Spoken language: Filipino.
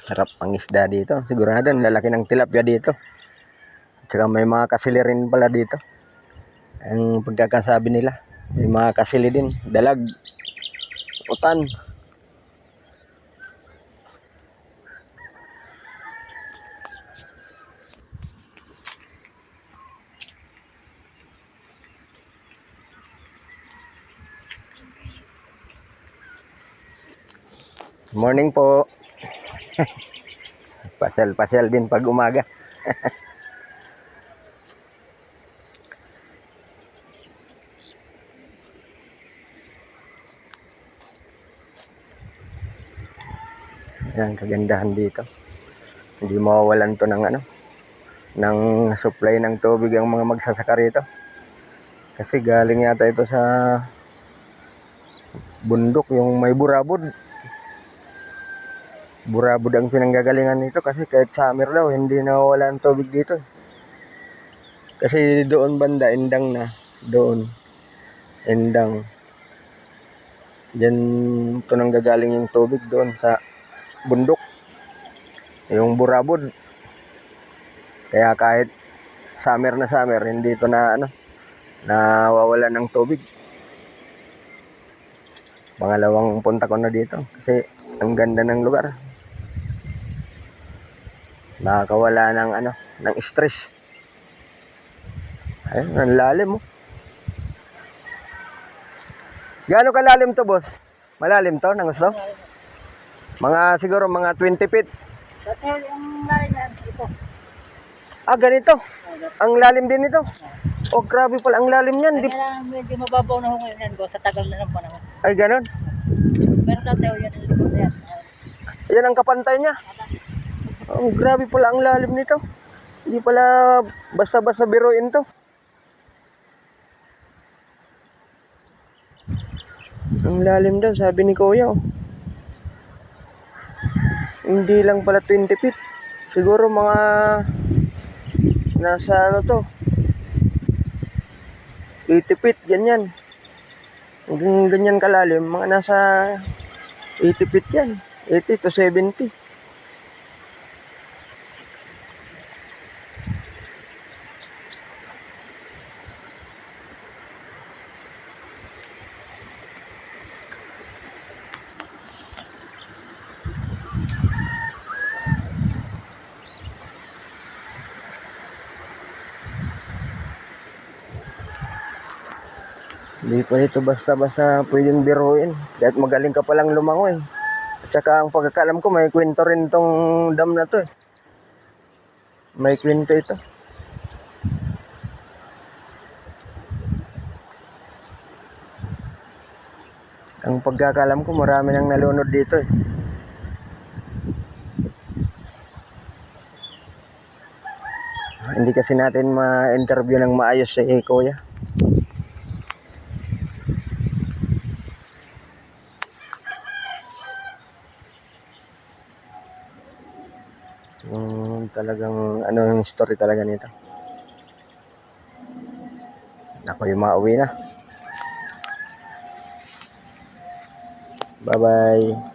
Sarap ang isda dito. Sigurado lalaki ng tilapia dito. At saka may mga kasili rin pala dito. Ang pagkakasabi nila. May mga kasili din. Dalag. Utan. Morning po. Pasyal-pasyal din pag umaga. Yan, kagandahan dito. Hindi mawawalan to ng ng supply ng tubig ang mga magsasaka rito. Kasi galing yata ito sa bundok, yung may burabod. Burabod ang pinanggagalingan nito kasi kahit summer daw, hindi nawawala ng tubig dito. Kasi doon banda, Indang na. Doon. Indang. Diyan ito nanggagaling yung tubig doon sa bundok. Yung burabod. Kaya kahit summer na summer, hindi ito na nawawala ng tubig. Pangalawang punta ko na dito kasi ang ganda ng lugar. Nakakawala ng ng stress. Ayun, ang lalim mo. Gaano kalalim to, boss? Malalim to, ng gusto? Siguro mga 20 feet. Ang lalim na ito. Ah, ganito. Ang lalim din ito. Oh, grabe pala ang lalim niyan. Kaya medyo mababaw na ho ngayon yan, sa tagal na ng panahon. Ay, ganon. Pero dati ho yan, likod na yan. Yan ang kapantay niya. Oh, grabe pala ang lalim nito. Hindi pala basta-basta biruin to. Ang lalim daw, sabi ni Kuya. Oh. Hindi lang pala 20 feet. Siguro mga nasa to 80 feet, ganyan. Ganyan kalalim, mga nasa 80 feet yan. 80 to 70. Hindi pa ito basta-basta pwedeng biruin. Kahit magaling ka palang lumangoy. At saka ang pagkakalam ko, may kwento rin tong dam na to. May kwento ito. Ang pagkakalam ko, marami nang nalunod dito . Hindi kasi natin ma-interview ng maayos si Kuya. Talagang yung story talaga nito. Ako yung mauwi na. Bye-bye.